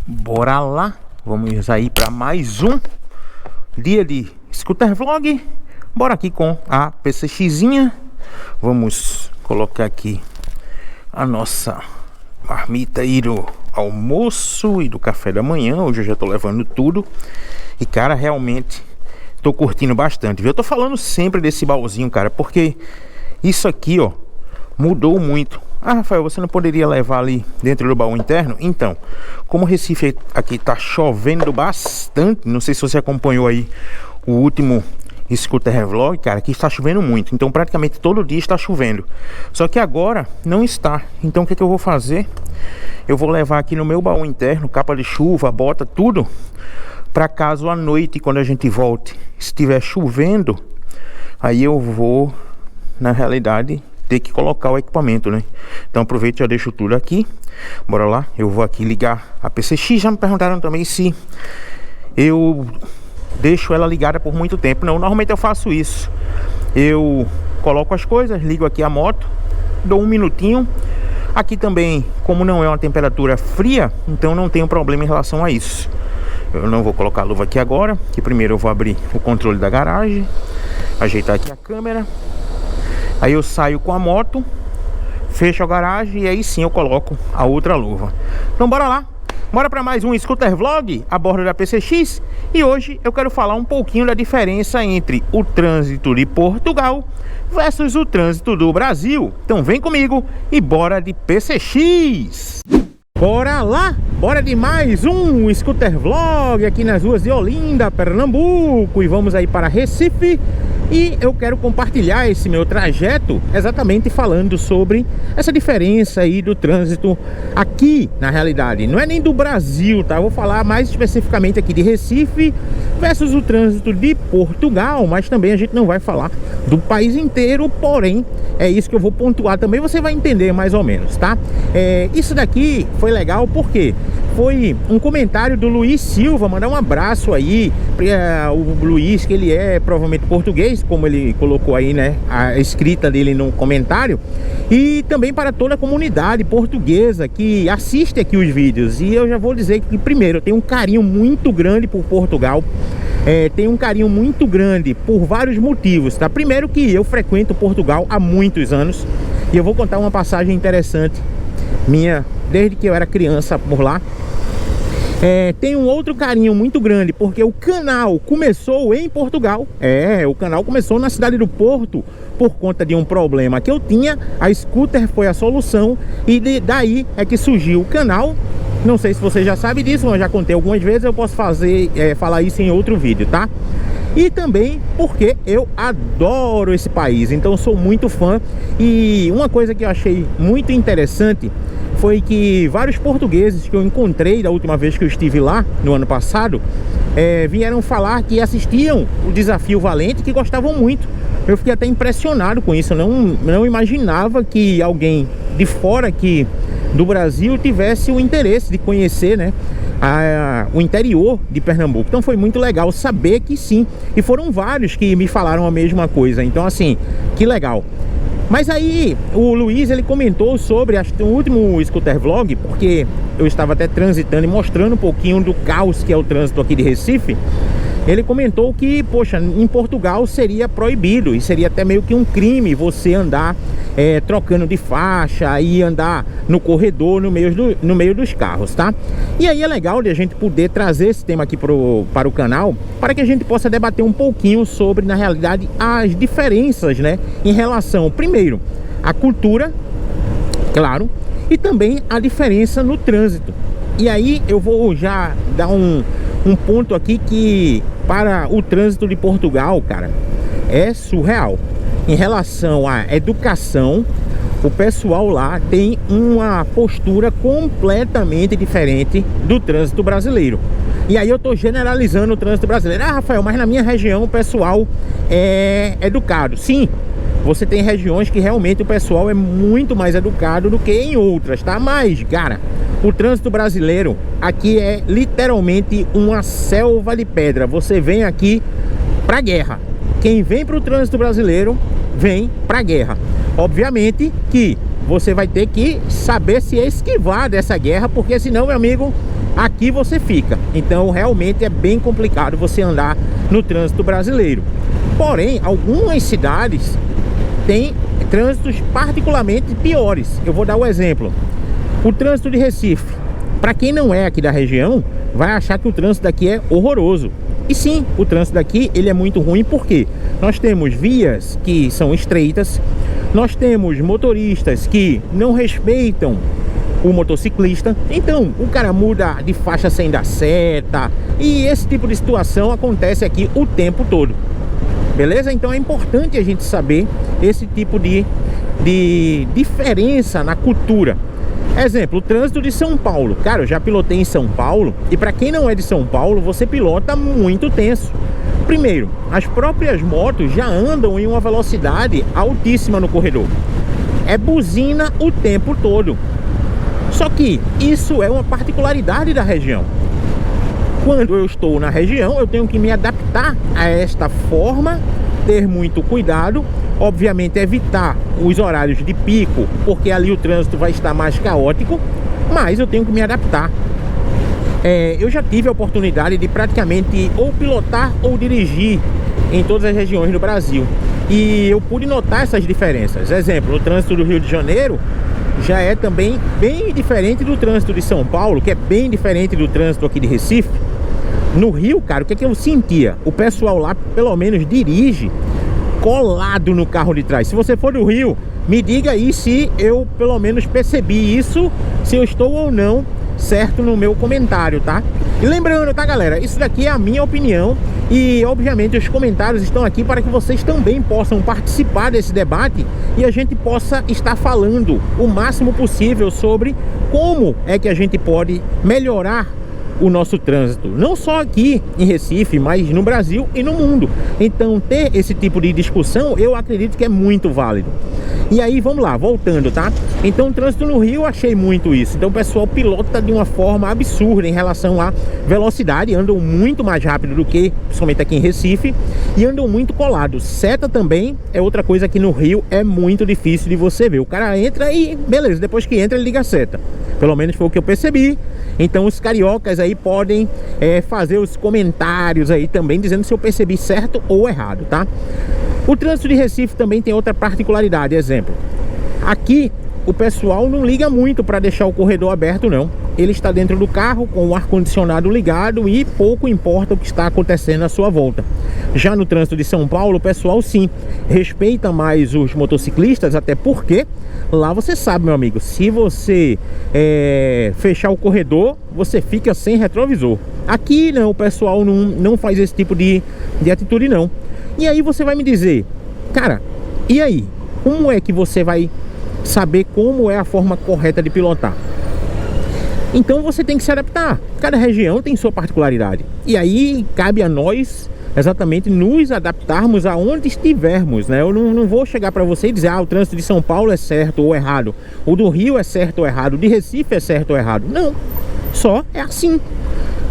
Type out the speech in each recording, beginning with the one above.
Bora lá, vamos aí para mais um dia de scooter vlog. Bora aqui com a PCXinha. Vamos colocar aqui a nossa marmita aí do almoço e do café da manhã. Hoje eu já tô levando tudo. E cara, realmente tô curtindo bastante, viu? Eu tô falando sempre desse baúzinho, cara, porque isso aqui, ó, mudou muito. Ah, Rafael, você não poderia levar ali dentro do baú interno? Então, como o Recife aqui tá chovendo bastante, não sei se você acompanhou aí o último scooter vlog, cara, aqui está chovendo muito. Então praticamente todo dia está chovendo. Só que agora não está. Então o que eu vou fazer? Eu vou levar aqui no meu baú interno, capa de chuva, bota, tudo, para caso à noite, quando a gente volte, estiver chovendo, aí eu vou, na realidade, ter que colocar o equipamento, né? Então aproveito e já deixo tudo aqui. Bora lá, eu vou aqui ligar a PCX. Já me perguntaram também se eu deixo ela ligada por muito tempo. Não, normalmente eu faço isso. Eu coloco as coisas, ligo aqui a moto, dou um minutinho. Aqui também, como não é uma temperatura fria, então não tenho problema em relação a isso. Eu não vou colocar a luva aqui agora, que primeiro eu vou abrir o controle da garagem, ajeitar aqui a câmera. Aí eu saio com a moto, fecho a garagem e aí sim eu coloco a outra luva. Então bora lá, bora para mais um scooter vlog a bordo da PCX. E hoje eu quero falar um pouquinho da diferença entre o trânsito de Portugal versus o trânsito do Brasil. Então vem comigo e bora de PCX. Bora lá, bora de mais um scooter vlog aqui nas ruas de Olinda, Pernambuco. E vamos aí para Recife. E eu quero compartilhar esse meu trajeto exatamente falando sobre essa diferença aí do trânsito aqui, na realidade. Não é nem do Brasil, tá? Eu vou falar mais especificamente aqui de Recife versus o trânsito de Portugal. Mas também a gente não vai falar do país inteiro, porém é isso que eu vou pontuar também. Você vai entender mais ou menos, tá? Isso daqui foi legal porque foi um comentário do Luiz Silva. Mandar um abraço aí para o Luiz, que ele é provavelmente português, como ele colocou aí, né, a escrita dele no comentário. E também para toda a comunidade portuguesa que assiste aqui os vídeos. E eu já vou dizer que primeiro eu tenho um carinho muito grande por Portugal. Tenho um carinho muito grande por vários motivos, tá? Primeiro que eu frequento Portugal há muitos anos. E eu vou contar uma passagem interessante minha desde que eu era criança por lá. Tem um outro carinho muito grande porque o canal começou em Portugal. O canal começou na cidade do Porto por conta de um problema que eu tinha. A scooter foi a solução e daí é que surgiu o canal. Não sei se você já sabe disso, mas já contei algumas vezes. Eu posso falar isso em outro vídeo, tá? E também porque eu adoro esse país, então eu sou muito fã. E uma coisa que eu achei muito interessante foi que vários portugueses que eu encontrei da última vez que eu estive lá, no ano passado, vieram falar que assistiam o Desafio Valente, que gostavam muito. Eu fiquei até impressionado com isso. Eu não imaginava que alguém de fora aqui do Brasil tivesse o interesse de conhecer, né, o interior de Pernambuco. Então foi muito legal saber que sim. E foram vários que me falaram a mesma coisa. Então assim, que legal. Mas aí o Luiz, ele comentou sobre o último scooter vlog, porque eu estava até transitando e mostrando um pouquinho do caos que é o trânsito aqui de Recife. Ele comentou que, poxa, em Portugal seria proibido e seria até meio que um crime você andar trocando de faixa e andar no corredor no meio dos carros, tá? E aí é legal de a gente poder trazer esse tema aqui para o canal, para que a gente possa debater um pouquinho sobre, na realidade, as diferenças, né, em relação, primeiro, à cultura, claro, e também a diferença no trânsito. E aí eu vou já dar um ponto aqui que para o trânsito de Portugal, cara, é surreal. Em relação à educação, o pessoal lá tem uma postura completamente diferente do trânsito brasileiro. E aí eu tô generalizando o trânsito brasileiro. Ah, Rafael, mas na minha região o pessoal é educado. Sim, você tem regiões que realmente o pessoal é muito mais educado do que em outras, tá? Mas, cara, o trânsito brasileiro aqui é literalmente uma selva de pedra. Você vem aqui pra guerra. Quem vem pro trânsito brasileiro vem pra guerra. Obviamente que você vai ter que saber se esquivar dessa guerra, porque senão, meu amigo, aqui você fica. Então realmente é bem complicado você andar no trânsito brasileiro. Porém, algumas cidades têm trânsitos particularmente piores. Eu vou dar um exemplo. O trânsito de Recife, para quem não é aqui da região, vai achar que o trânsito daqui é horroroso. E sim, o trânsito daqui ele é muito ruim, porque nós temos vias que são estreitas, nós temos motoristas que não respeitam o motociclista, então o cara muda de faixa sem dar seta, e esse tipo de situação acontece aqui o tempo todo. Beleza? Então é importante a gente saber esse tipo de diferença na cultura. Exemplo, o trânsito de São Paulo. Cara, eu já pilotei em São Paulo, e para quem não é de São Paulo, você pilota muito tenso. Primeiro, as próprias motos já andam em uma velocidade altíssima no corredor. É buzina o tempo todo. Só que isso é uma particularidade da região. Quando eu estou na região, eu tenho que me adaptar a esta forma, ter muito cuidado, obviamente evitar os horários de pico, porque ali o trânsito vai estar mais caótico, mas eu tenho que me adaptar. Eu já tive a oportunidade de praticamente ou pilotar ou dirigir em todas as regiões do Brasil, e eu pude notar essas diferenças. Exemplo, o trânsito do Rio de Janeiro já é também bem diferente do trânsito de São Paulo, que é bem diferente do trânsito aqui de Recife. No Rio, cara, o que é que eu sentia? O pessoal lá, pelo menos, dirige colado no carro de trás. Se você for do Rio, me diga aí se eu, pelo menos, percebi isso, se eu estou ou não certo no meu comentário, tá? E lembrando, tá, galera? Isso daqui é a minha opinião, e, obviamente, os comentários estão aqui para que vocês também possam participar desse debate e a gente possa estar falando o máximo possível sobre como é que a gente pode melhorar o nosso trânsito, não só aqui em Recife, mas no Brasil e no mundo. Então, ter esse tipo de discussão, eu acredito que é muito válido. E aí, vamos lá, voltando, tá? Então, o trânsito no Rio, eu achei muito isso. Então, o pessoal pilota de uma forma absurda em relação à velocidade, andam muito mais rápido do que, principalmente aqui em Recife, e andam muito colados. Seta também é outra coisa que no Rio é muito difícil de você ver. O cara entra e, beleza, depois que entra ele liga a seta. Pelo menos foi o que eu percebi. Então os cariocas aí podem fazer os comentários aí também, dizendo se eu percebi certo ou errado, tá? O trânsito de Recife também tem outra particularidade. Exemplo, aqui o pessoal não liga muito para deixar o corredor aberto, não. Ele está dentro do carro com o ar-condicionado ligado e pouco importa o que está acontecendo à sua volta. Já no trânsito de São Paulo, o pessoal sim respeita mais os motociclistas, até porque lá você sabe, meu amigo, se você fechar o corredor, você fica sem retrovisor. Aqui não, o pessoal não faz esse tipo de atitude, não. E aí você vai me dizer, cara, e aí? Como é que você vai saber como é a forma correta de pilotar? Então você tem que se adaptar. Cada região tem sua particularidade. E aí cabe a nós exatamente nos adaptarmos aonde estivermos, né? Eu não vou chegar para você e dizer, o trânsito de São Paulo é certo ou errado, o do Rio é certo ou errado, o de Recife é certo ou errado. Não, só é assim.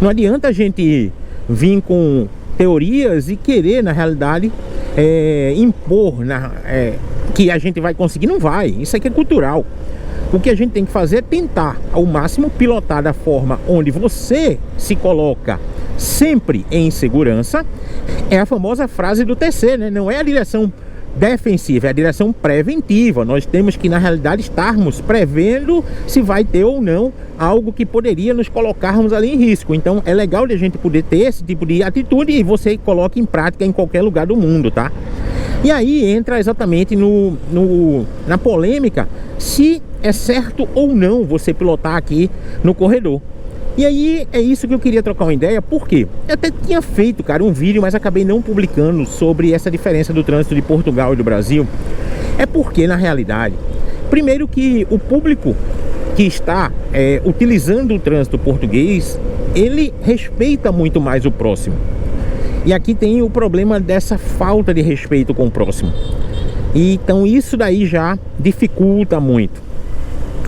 Não adianta a gente vir com teorias e querer, na realidade, impor que a gente vai conseguir. Não vai, isso aqui é cultural. O que a gente tem que fazer é tentar ao máximo pilotar da forma onde você se coloca sempre em segurança. É a famosa frase do TC, né? Não é a direção defensiva, é a direção preventiva. Nós temos que, na realidade, estarmos prevendo se vai ter ou não algo que poderia nos colocarmos ali em risco. Então é legal de a gente poder ter esse tipo de atitude, e você coloca em prática em qualquer lugar do mundo, tá? E aí entra exatamente na polêmica se é certo ou não você pilotar aqui no corredor. E aí é isso que eu queria trocar uma ideia. Por quê? Eu até tinha feito, cara, um vídeo, mas acabei não publicando, sobre essa diferença do trânsito de Portugal e do Brasil. É porque, na realidade, primeiro que o público que está utilizando o trânsito português, ele respeita muito mais o próximo. E aqui tem o problema dessa falta de respeito com o próximo. E então isso daí já dificulta muito.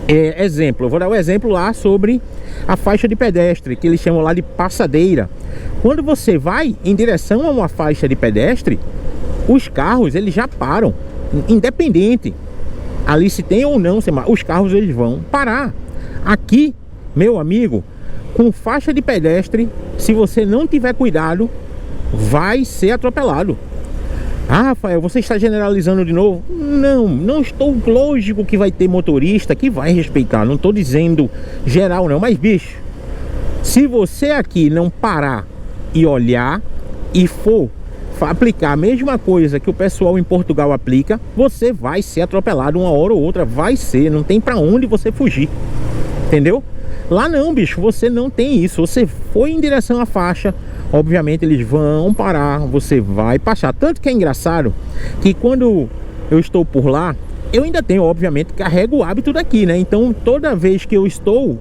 Exemplo, eu vou dar um exemplo lá sobre a faixa de pedestre, que eles chamam lá de passadeira. Quando você vai em direção a uma faixa de pedestre, os carros eles já param, independente ali se tem ou não semáforo, os carros eles vão parar. Aqui, meu amigo, com faixa de pedestre, se você não tiver cuidado, vai ser atropelado. Ah, Rafael, você está generalizando de novo? Não estou. Lógico que vai ter motorista que vai respeitar, não estou dizendo geral não, mas bicho, se você aqui não parar e olhar e for aplicar a mesma coisa que o pessoal em Portugal aplica, você vai ser atropelado uma hora ou outra, vai ser, não tem pra onde você fugir, entendeu? Lá não, bicho, você não tem isso. Você foi em direção à faixa, obviamente eles vão parar, você vai passar. Tanto que é engraçado que quando eu estou por lá, eu ainda tenho, obviamente, carrego o hábito daqui, né? Então toda vez que eu estou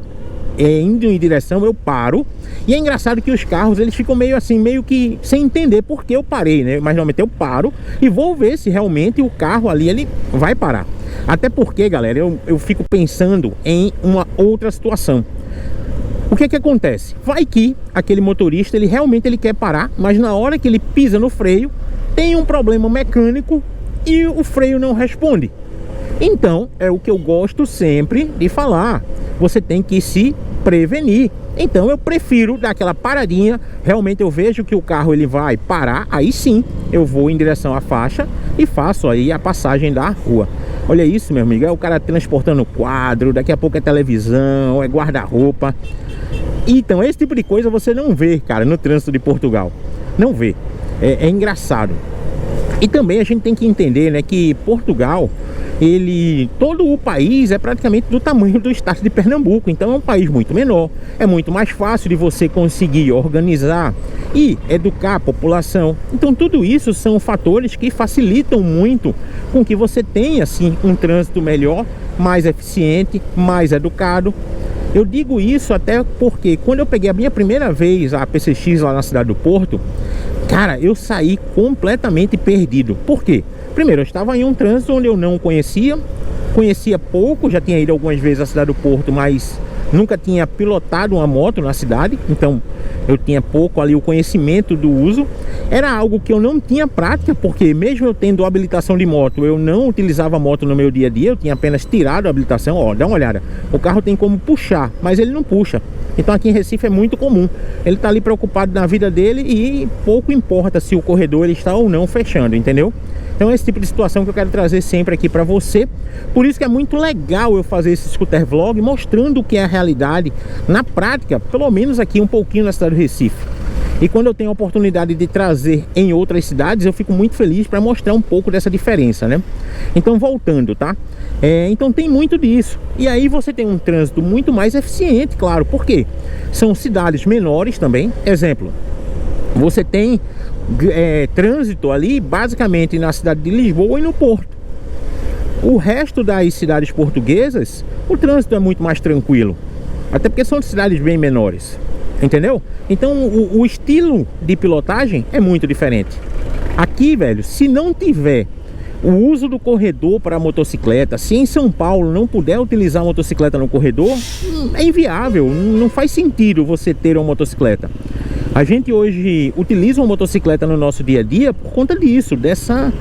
indo em direção, eu paro. E é engraçado que os carros, eles ficam meio assim, meio que sem entender por que eu parei, né? Mas normalmente eu paro e vou ver se realmente o carro ali, ele vai parar. Até porque, galera, eu fico pensando em uma outra situação. O que acontece? Vai que aquele motorista, ele realmente quer parar, mas na hora que ele pisa no freio, tem um problema mecânico e o freio não responde. Então, é o que eu gosto sempre de falar. Você tem que se prevenir. Então eu prefiro dar aquela paradinha. Realmente eu vejo que o carro ele vai parar, aí sim eu vou em direção à faixa e faço aí a passagem da rua. Olha isso, meu amigo, é o cara transportando quadro, daqui a pouco é televisão, é guarda-roupa. Então esse tipo de coisa você não vê, cara, no trânsito de Portugal. Não vê. É engraçado. E também a gente tem que entender, né, que Portugal, todo o país é praticamente do tamanho do estado de Pernambuco. Então é um país muito menor, é muito mais fácil de você conseguir organizar e educar a população. Então tudo isso são fatores que facilitam muito com que você tenha assim um trânsito melhor, mais eficiente, mais educado. Eu digo isso até porque quando eu peguei a minha primeira vez a PCX lá na cidade do Porto, cara, eu saí completamente perdido. Por quê? Primeiro, eu estava em um trânsito onde eu não conhecia pouco, já tinha ido algumas vezes à cidade do Porto, mas nunca tinha pilotado uma moto na cidade, então eu tinha pouco ali o conhecimento do uso. Era algo que eu não tinha prática, porque mesmo eu tendo habilitação de moto, eu não utilizava moto no meu dia a dia, eu tinha apenas tirado a habilitação. Ó, dá uma olhada, o carro tem como puxar, mas ele não puxa. Então aqui em Recife é muito comum, ele tá ali preocupado na vida dele e pouco importa se o corredor ele está ou não fechando, entendeu? Então é esse tipo de situação que eu quero trazer sempre aqui para você. Por isso que é muito legal eu fazer esse scooter vlog, mostrando o que é a realidade na prática, pelo menos aqui um pouquinho na cidade do Recife. E quando eu tenho a oportunidade de trazer em outras cidades, eu fico muito feliz para mostrar um pouco dessa diferença, né? Então voltando, tá? Então tem muito disso. E aí você tem um trânsito muito mais eficiente, claro. Por quê? São cidades menores também. Exemplo, você tem trânsito ali basicamente na cidade de Lisboa e no Porto. O resto das cidades portuguesas, o trânsito é muito mais tranquilo, até porque são cidades bem menores, entendeu? Então o estilo de pilotagem é muito diferente. Aqui, velho, se não tiver o uso do corredor para motocicleta, se em São Paulo não puder utilizar a motocicleta no corredor, é inviável, não faz sentido você ter uma motocicleta. A gente hoje utiliza uma motocicleta no nosso dia a dia por conta disso, dessa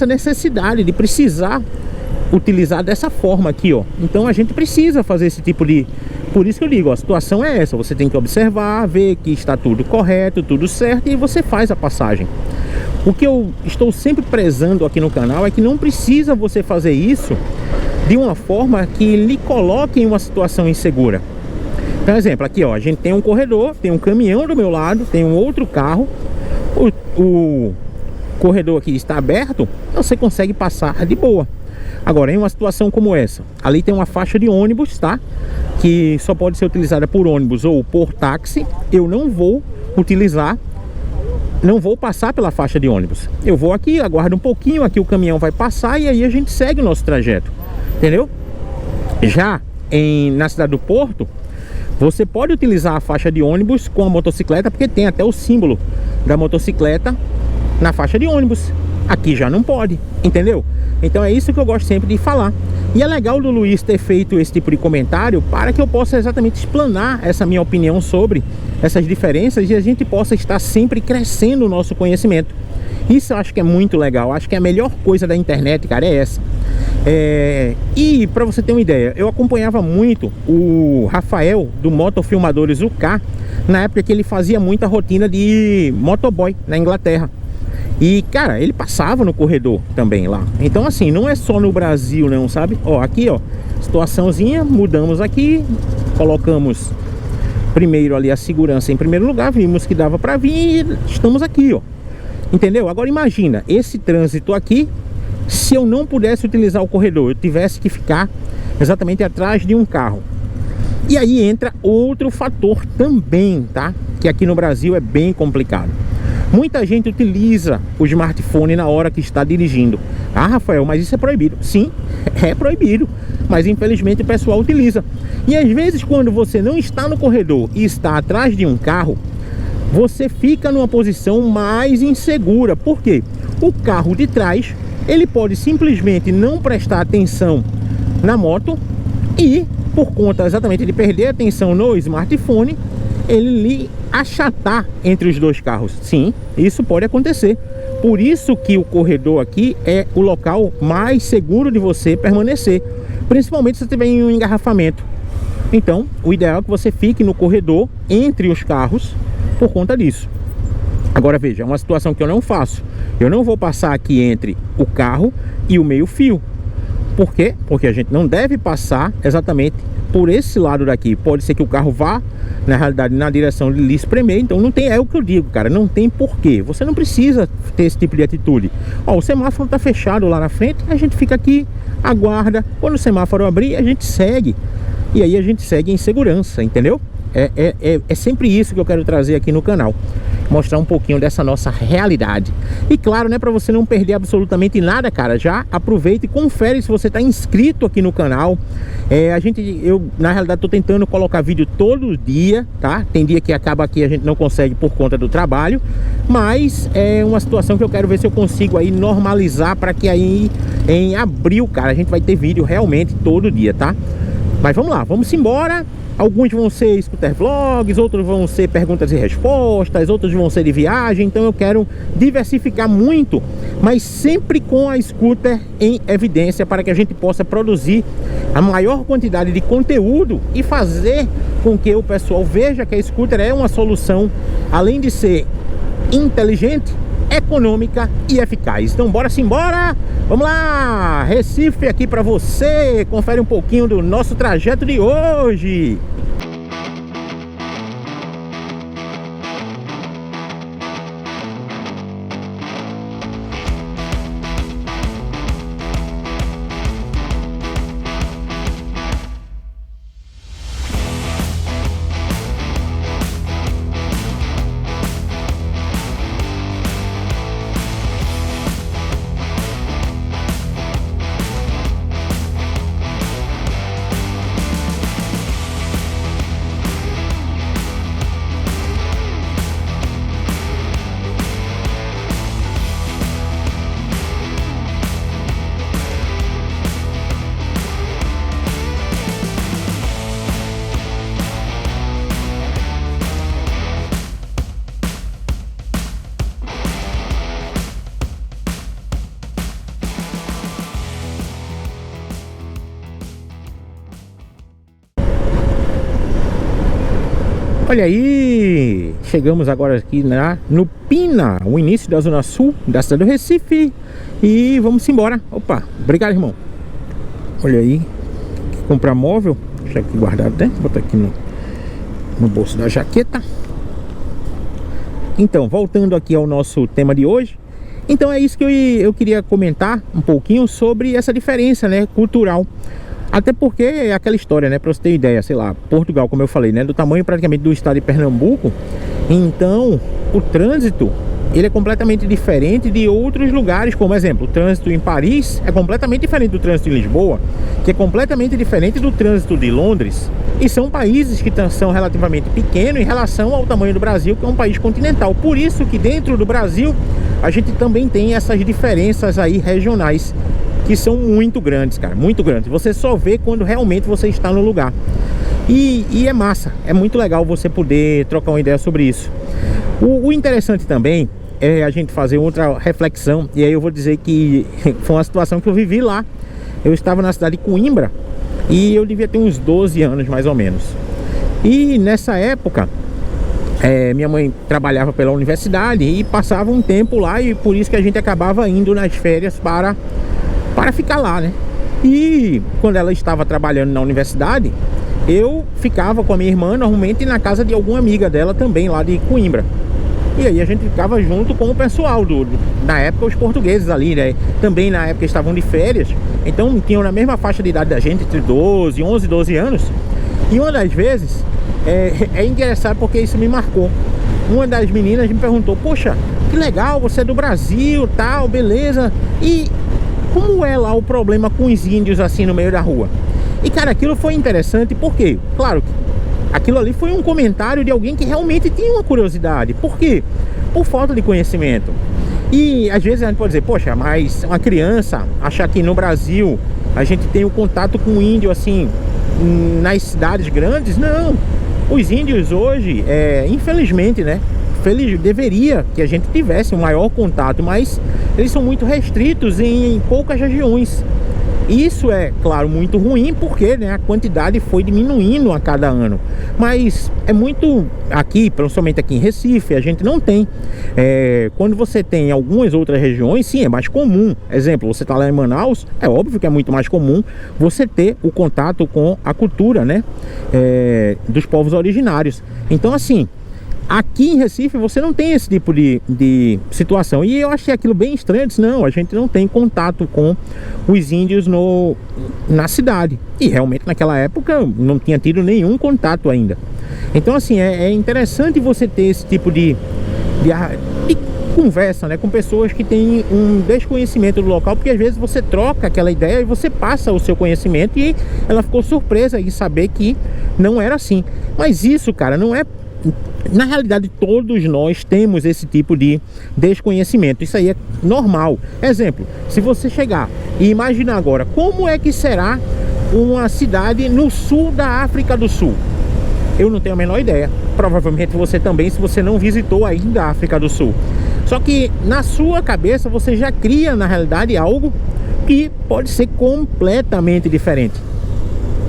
necessidade de precisar utilizar dessa forma aqui, ó. Então a gente precisa fazer esse tipo de... Por isso que eu digo, a situação é essa, você tem que observar, ver que está tudo correto, tudo certo, e você faz a passagem. O que eu estou sempre prezando aqui no canal é que não precisa você fazer isso de uma forma que lhe coloque em uma situação insegura. Então, exemplo, aqui ó, a gente tem um corredor, tem um caminhão do meu lado, tem um outro carro, o corredor aqui está aberto, você consegue passar de boa. Agora, em uma situação como essa, ali tem uma faixa de ônibus, tá? Que só pode ser utilizada por ônibus ou por táxi. Eu não vou utilizar, não vou passar pela faixa de ônibus. Eu vou aqui, aguardo um pouquinho, aqui o caminhão vai passar e aí a gente segue o nosso trajeto, entendeu? Já na cidade do Porto, você pode utilizar a faixa de ônibus com a motocicleta, porque tem até o símbolo da motocicleta na faixa de ônibus. Aqui já não pode, entendeu? Então é isso que eu gosto sempre de falar. E é legal do Luiz ter feito esse tipo de comentário para que eu possa exatamente explanar essa minha opinião sobre essas diferenças e a gente possa estar sempre crescendo o nosso conhecimento. Isso eu acho que é muito legal, acho que a melhor coisa da internet, cara, é essa. E para você ter uma ideia, eu acompanhava muito o Rafael do Motofilmadores UK, na época que ele fazia muita rotina de motoboy na Inglaterra. E cara, ele passava no corredor também lá. Então assim, não é só no Brasil não, sabe? Ó, aqui ó, situaçãozinha, mudamos aqui, colocamos primeiro ali a segurança em primeiro lugar, vimos que dava para vir e estamos aqui, ó. Entendeu? Agora imagina, esse trânsito aqui, se eu não pudesse utilizar o corredor, eu tivesse que ficar exatamente atrás de um carro. E aí entra outro fator também, tá? Que aqui no Brasil é bem complicado. Muita gente utiliza o smartphone na hora que está dirigindo. Ah, Rafael, mas isso é proibido. Sim, é proibido, mas infelizmente o pessoal utiliza. E às vezes quando você não está no corredor e está atrás de um carro, você fica numa posição mais insegura. Por quê? O carro de trás, ele pode simplesmente não prestar atenção na moto e, por conta exatamente de perder a atenção no smartphone, ele lhe achatar entre os dois carros. Sim, isso pode acontecer. Por isso que o corredor aqui é o local mais seguro de você permanecer, principalmente se você tiver em um engarrafamento. Então, o ideal é que você fique no corredor entre os carros por conta disso. Agora veja, é uma situação que eu não faço. Eu não vou passar aqui entre o carro e o meio-fio. Por quê? Porque a gente não deve passar exatamente por esse lado daqui. Pode ser que o carro vá, na realidade, na direção de lhe espremer. Então não tem, é o que eu digo, cara, não tem porquê. Você não precisa ter esse tipo de atitude. Ó, o semáforo tá fechado lá na frente, a gente fica aqui, aguarda. Quando o semáforo abrir, a gente segue. E aí a gente segue em segurança, entendeu? É sempre isso que eu quero trazer aqui no canal, mostrar um pouquinho dessa nossa realidade. E claro, né, para você não perder absolutamente nada, cara, já aproveita e confere se você está inscrito aqui no canal. Eu na realidade tô tentando colocar vídeo todo dia, tá? Tem dia que acaba aqui a gente não consegue por conta do trabalho, mas é uma situação que eu quero ver se eu consigo aí normalizar para que aí em abril, cara, a gente vai ter vídeo realmente todo dia, tá? Mas vamos lá, vamos embora. Alguns vão ser scooter vlogs, outros vão ser perguntas e respostas, outros vão ser de viagem. Então eu quero diversificar muito, mas sempre com a scooter em evidência, para que a gente possa produzir a maior quantidade de conteúdo e fazer com que o pessoal veja que a scooter é uma solução, além de ser inteligente, econômica e eficaz. Então bora simbora, vamos lá, Recife aqui para você, confere um pouquinho do nosso trajeto de hoje. Olha aí, chegamos agora aqui no Pina, o início da zona sul da cidade do Recife. E vamos embora. Opa, obrigado, irmão. Olha aí, comprar móvel. Deixa aqui guardado, né? Vou botar aqui no bolso da jaqueta. Então, voltando aqui ao nosso tema de hoje. Então é isso que eu queria comentar um pouquinho sobre essa diferença, né, cultural. Até porque é aquela história, né, pra você ter ideia, sei lá, Portugal, como eu falei, né, do tamanho praticamente do estado de Pernambuco. Então, o trânsito, ele é completamente diferente de outros lugares. Como exemplo, o trânsito em Paris é completamente diferente do trânsito em Lisboa, que é completamente diferente do trânsito de Londres. E são países que são relativamente pequenos em relação ao tamanho do Brasil, que é um país continental. Por isso que dentro do Brasil, a gente também tem essas diferenças aí regionais, que são muito grandes, cara, muito grandes. Você só vê quando realmente você está no lugar. E é massa, é muito legal você poder trocar uma ideia sobre isso. O interessante também é a gente fazer outra reflexão. E aí eu vou dizer que foi uma situação que eu vivi lá eu estava na cidade de Coimbra e eu devia ter uns 12 anos mais ou menos. E nessa época minha mãe trabalhava pela universidade e passava um tempo lá, e por isso que a gente acabava indo nas férias para ficar lá, né? E quando ela estava trabalhando na universidade, eu ficava com a minha irmã normalmente na casa de alguma amiga dela também lá de Coimbra. E aí a gente ficava junto com o pessoal na época, os portugueses ali, né? Também na época estavam de férias, então tinham na mesma faixa de idade da gente, entre 11 e 12 anos. E uma das vezes, é engraçado porque isso me marcou. Uma das meninas me perguntou: poxa, que legal, você é do Brasil, tal, beleza. E como é lá o problema com os índios assim no meio da rua? E cara, aquilo foi interessante porque, claro, aquilo ali foi um comentário de alguém que realmente tinha uma curiosidade. Por quê? Por falta de conhecimento. E às vezes a gente pode dizer: poxa, mas uma criança achar que no Brasil a gente tem o contato com o índio assim nas cidades grandes. Não, os índios hoje, infelizmente, né, deveria que a gente tivesse um maior contato, mas eles são muito restritos em poucas regiões. Isso é, claro, muito ruim, porque, né, a quantidade foi diminuindo a cada ano. Mas é muito aqui, principalmente aqui em Recife, a gente não tem. Quando você tem algumas outras regiões, sim, é mais comum. Exemplo, você está lá em Manaus, é óbvio que é muito mais comum você ter o contato com a cultura, né, dos povos originários. Então, assim, aqui em Recife você não tem esse tipo de situação. E eu achei aquilo bem estranho. Eu disse: não, a gente não tem contato com os índios na cidade. E realmente naquela época não tinha tido nenhum contato ainda. Então assim, é interessante você ter esse tipo de conversa, né, com pessoas que têm um desconhecimento do local, porque às vezes você troca aquela ideia e você passa o seu conhecimento, e ela ficou surpresa em saber que não era assim. Mas isso, cara, não é... Na realidade, todos nós temos esse tipo de desconhecimento. Isso aí é normal. Exemplo, se você chegar e imaginar agora como é que será uma cidade no sul da África do Sul, eu não tenho a menor ideia. Provavelmente você também, se você não visitou ainda a África do Sul. Só que na sua cabeça você já cria, na realidade, algo que pode ser completamente diferente.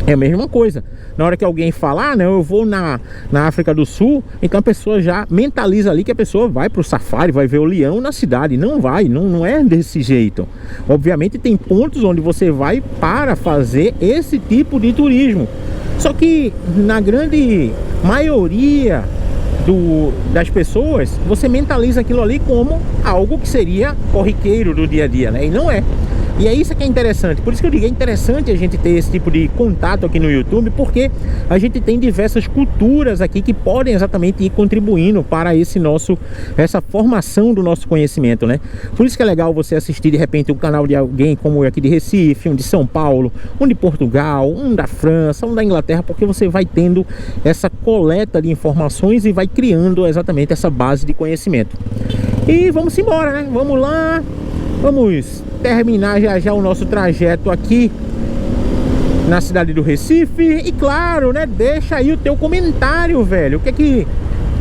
É a mesma coisa. Na hora que alguém fala: ah, não, eu vou na África do Sul, então a pessoa já mentaliza ali que a pessoa vai para o safari, vai ver o leão na cidade. Não vai, não é desse jeito. Obviamente tem pontos onde você vai para fazer esse tipo de turismo. Só que na grande maioria das pessoas, você mentaliza aquilo ali como algo que seria corriqueiro do dia a dia, né? E não é. E é isso que é interessante. Por isso que eu digo, é interessante a gente ter esse tipo de contato aqui no YouTube, porque a gente tem diversas culturas aqui que podem exatamente ir contribuindo para essa formação do nosso conhecimento, né? Por isso que é legal você assistir de repente um canal de alguém como eu aqui de Recife, um de São Paulo, um de Portugal, um da França, um da Inglaterra, porque você vai tendo essa coleta de informações e vai criando exatamente essa base de conhecimento. E vamos embora, né? Vamos lá, vamos terminar já o nosso trajeto aqui na cidade do Recife. E claro, né, deixa aí o teu comentário, velho.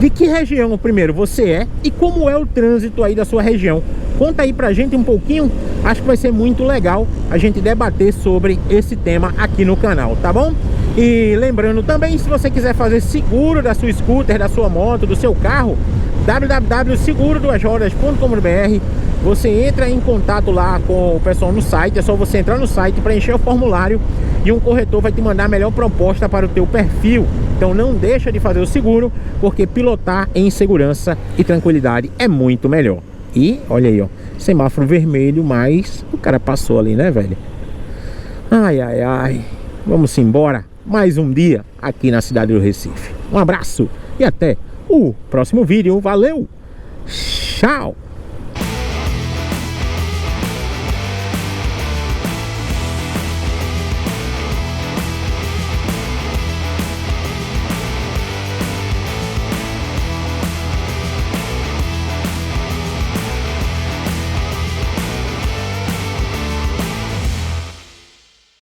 De que região primeiro você é e como é o trânsito aí da sua região. Conta aí pra gente um pouquinho. Acho que vai ser muito legal a gente debater sobre esse tema aqui no canal, tá bom? E lembrando também, se você quiser fazer seguro da sua scooter, da sua moto, do seu carro, www.seguro2rodas.com.br. Você entra em contato lá com o pessoal no site. É só você entrar no site, preencher o formulário e um corretor vai te mandar a melhor proposta para o teu perfil. Então não deixa de fazer o seguro, porque pilotar em segurança e tranquilidade é muito melhor. E olha aí, ó, semáforo vermelho, mas o cara passou ali, né, velho? Ai, ai, ai. Vamos embora. Mais um dia aqui na cidade do Recife. Um abraço e até o próximo vídeo. Valeu! Tchau!